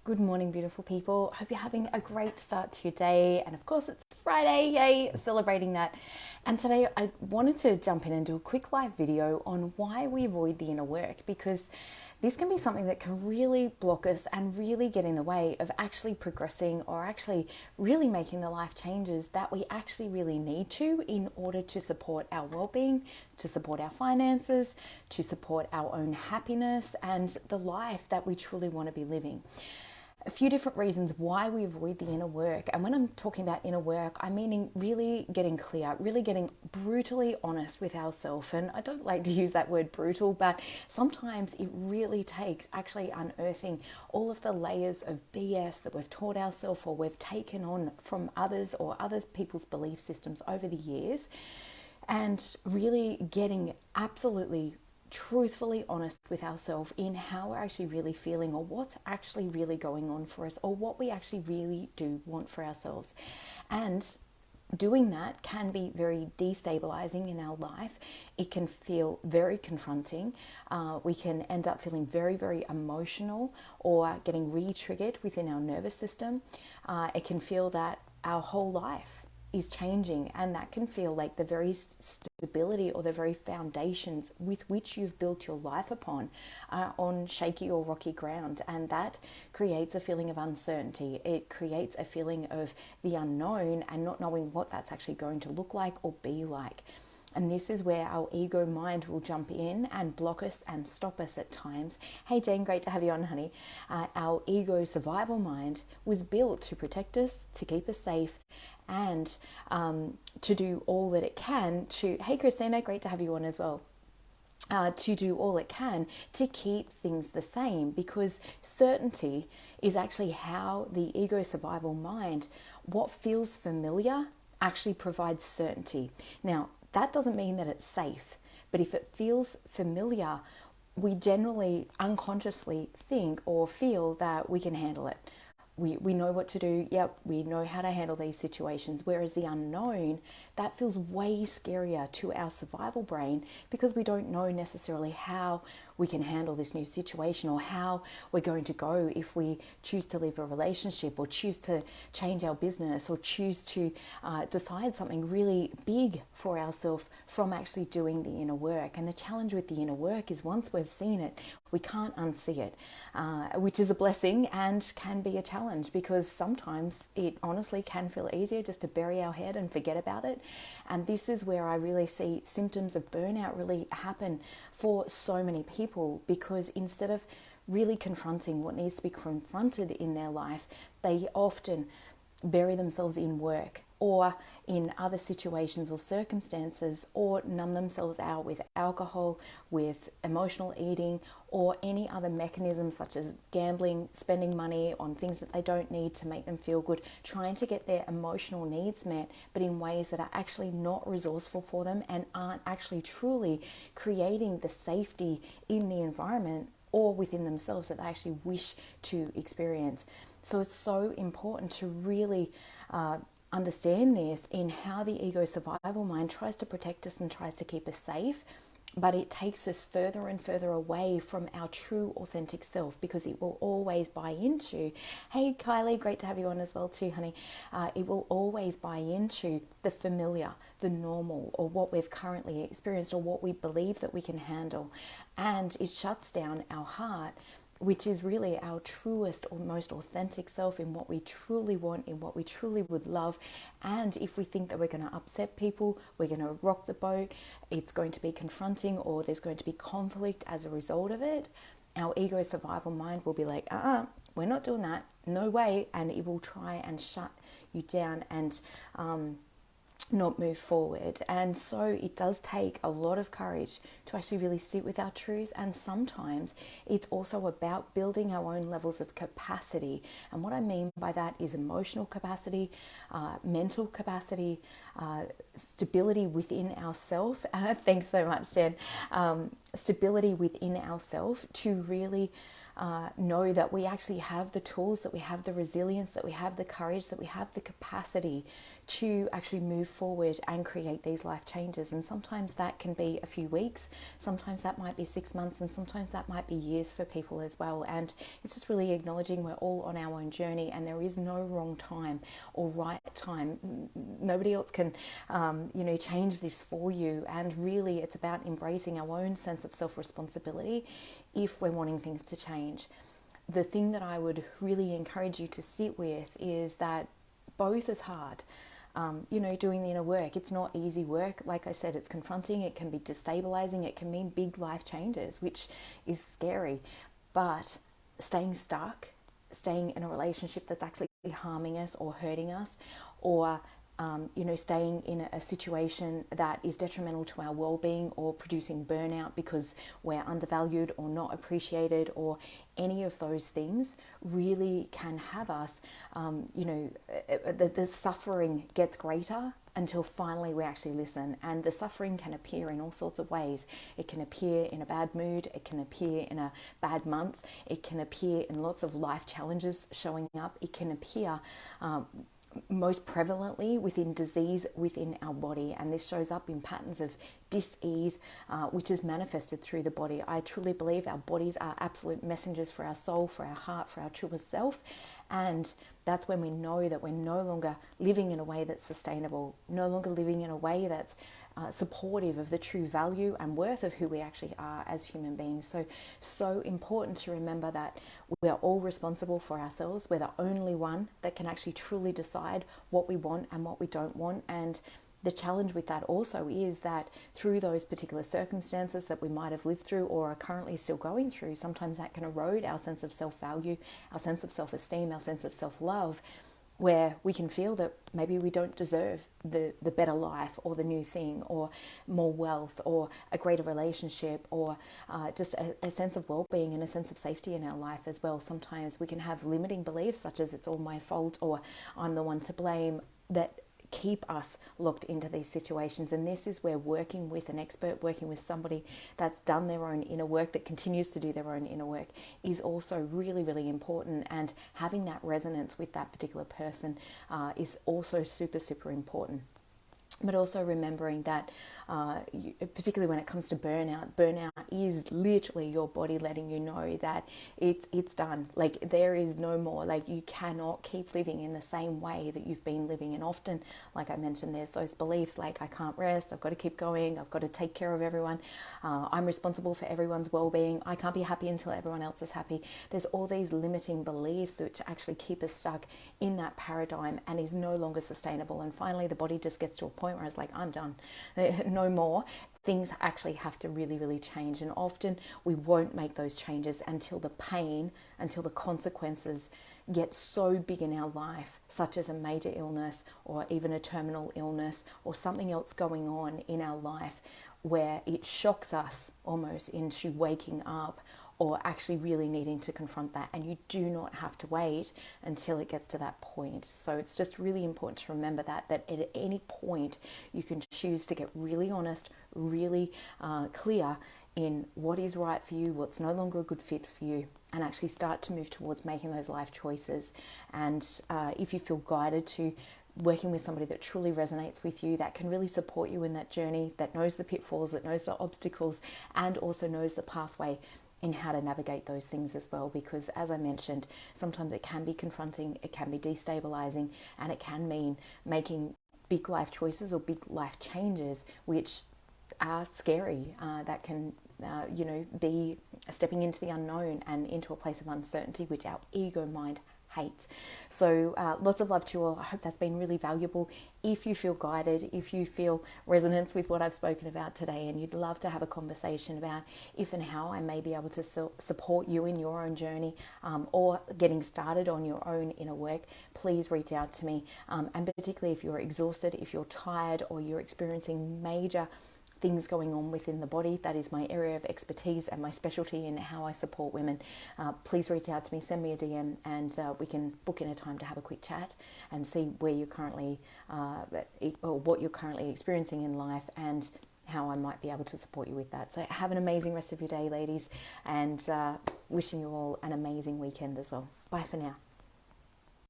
Good morning, beautiful people. Hope you're having a great start to your day. And of course, it's Friday, yay, celebrating that. And today I wanted to jump in and do a quick live video on why we avoid the inner work, because this can be something that can really block us and really get in the way of actually progressing or actually really making the life changes that we actually really need to in order to support our well-being, to support our finances, to support our own happiness and the life that we truly want to be living. A few different reasons why we avoid the inner work. And when I'm talking about inner work, I'm meaning really getting clear, really getting brutally honest with ourselves. And I don't like to use that word brutal, but sometimes it really takes actually unearthing all of the layers of BS that we've taught ourselves or we've taken on from others or other people's belief systems over the years, and really getting absolutely truthfully honest with ourselves in how we're actually really feeling or what's actually really going on for us or what we actually really do want for ourselves. And doing that can be very destabilizing in our life. It can feel very confronting. We can end up feeling very, very emotional or getting re-triggered within our nervous system. It can feel that our whole life is changing, and that can feel like the very stability or the very foundations with which you've built your life upon are on shaky or rocky ground, and that creates a feeling of uncertainty. It creates a feeling of the unknown and not knowing what that's actually going to look like or be like. And this is where our ego mind will jump in and block us and stop us at times. Hey Jane, great to have you on, honey. Our ego survival mind was built to protect us, to keep us safe, and to do all that it can to, hey Christina, great to have you on as well. To do all it can to keep things the same, because certainty is actually how the ego survival mind, what feels familiar actually provides certainty. Now, that doesn't mean that it's safe, but if it feels familiar, we generally unconsciously think or feel that we can handle it. We know what to do. Yep, we know how to handle these situations. Whereas the unknown, that feels way scarier to our survival brain because we don't know necessarily how we can handle this new situation or how we're going to go if we choose to leave a relationship or choose to change our business or choose to decide something really big for ourselves from actually doing the inner work. And the challenge with the inner work is once we've seen it, we can't unsee it, which is a blessing and can be a challenge because sometimes it honestly can feel easier just to bury our head and forget about it. And this is where I really see symptoms of burnout really happen for so many people, because instead of really confronting what needs to be confronted in their life, they often bury themselves in work or in other situations or circumstances, or numb themselves out with alcohol, with emotional eating, or any other mechanisms such as gambling, spending money on things that they don't need to make them feel good, trying to get their emotional needs met, but in ways that are actually not resourceful for them and aren't actually truly creating the safety in the environment or within themselves that they actually wish to experience. So it's so important to really understand this in how the ego survival mind tries to protect us and tries to keep us safe, but it takes us further and further away from our true authentic self, because it will always buy into, hey Kylie, great to have you on as well too, honey. It will always buy into the familiar, the normal, or what we've currently experienced or what we believe that we can handle. And it shuts down our heart, which is really our truest or most authentic self, in what we truly want, in what we truly would love. And if we think that we're going to upset people, we're going to rock the boat, it's going to be confronting, or there's going to be conflict as a result of it, our ego survival mind will be like, we're not doing that, no way. And it will try and shut you down and not move forward. And so it does take a lot of courage to actually really sit with our truth, and sometimes it's also about building our own levels of capacity. And what I mean by that is emotional capacity, mental capacity, stability within ourselves. Thanks so much, Dan. Stability within ourselves to really know that we actually have the tools, that we have the resilience, that we have the courage, that we have the capacity to actually move forward and create these life changes. And sometimes that can be a few weeks, sometimes that might be 6 months, and sometimes that might be years for people as well. And it's just really acknowledging we're all on our own journey, and there is no wrong time or right time. Nobody else can, change this for you. And really, it's about embracing our own sense of self-responsibility if we're wanting things to change. The thing that I would really encourage you to sit with is that both is hard. Doing the inner work, it's not easy work. Like I said, it's confronting, it can be destabilizing, it can mean big life changes, which is scary. But staying stuck, staying in a relationship that's actually harming us or hurting us, or staying in a situation that is detrimental to our well-being, or producing burnout because we're undervalued or not appreciated, or any of those things, really can have us, the suffering gets greater until finally we actually listen. And the suffering can appear in all sorts of ways. It can appear in a bad mood, it can appear in a bad month, it can appear in lots of life challenges showing up, it can appear most prevalently within disease within our body, and this shows up in patterns of dis-ease, which is manifested through the body. I truly believe our bodies are absolute messengers for our soul, for our heart, for our truest self, and that's when we know that we're no longer living in a way that's sustainable, no longer living in a way that's supportive of the true value and worth of who we actually are as human beings. So important to remember that we are all responsible for ourselves. We're the only one that can actually truly decide what we want and what we don't want. And the challenge with that also is that through those particular circumstances that we might have lived through or are currently still going through, sometimes that can erode our sense of self-value, our sense of self-esteem, our sense of self-love, where we can feel that maybe we don't deserve the better life or the new thing or more wealth or a greater relationship or just a sense of well-being and a sense of safety in our life as well. Sometimes we can have limiting beliefs such as it's all my fault or I'm the one to blame that keep us locked into these situations. And this is where working with an expert, working with somebody that's done their own inner work, that continues to do their own inner work, is also really, really important. And having that resonance with that particular person is also super, super important. But also remembering that, particularly when it comes to burnout is literally your body letting you know that it's done. Like there is no more. Like you cannot keep living in the same way that you've been living. And often, like I mentioned, there's those beliefs like I can't rest, I've got to keep going, I've got to take care of everyone, I'm responsible for everyone's well-being, I can't be happy until everyone else is happy. There's all these limiting beliefs which actually keep us stuck in that paradigm and is no longer sustainable. And finally, the body just gets to a point where it's like, I'm done, no more. Things actually have to really, really change. And often we won't make those changes until the pain, until the consequences get so big in our life, such as a major illness or even a terminal illness or something else going on in our life where it shocks us almost into waking up or actually really needing to confront that. And you do not have to wait until it gets to that point. So it's just really important to remember that at any point you can choose to get really honest, really clear in what is right for you, what's no longer a good fit for you, and actually start to move towards making those life choices. And if you feel guided to working with somebody that truly resonates with you, that can really support you in that journey, that knows the pitfalls, that knows the obstacles, and also knows the pathway in how to navigate those things as well. Because as I mentioned, sometimes it can be confronting, it can be destabilizing, and it can mean making big life choices or big life changes, which are scary. That can be stepping into the unknown and into a place of uncertainty, which our ego mind hates. So lots of love to you all. I hope that's been really valuable. If you feel guided, if you feel resonance with what I've spoken about today, and you'd love to have a conversation about if and how I may be able to support you in your own journey, or getting started on your own inner work, please reach out to me. And particularly if you're exhausted, if you're tired, or you're experiencing major things going on within the body, that is my area of expertise and my specialty in how I support women. Please reach out to me, send me a DM, and we can book in a time to have a quick chat and see where you're currently, or what you're currently experiencing in life, and how I might be able to support you with that. So have an amazing rest of your day, ladies, and wishing you all an amazing weekend as well. Bye for now.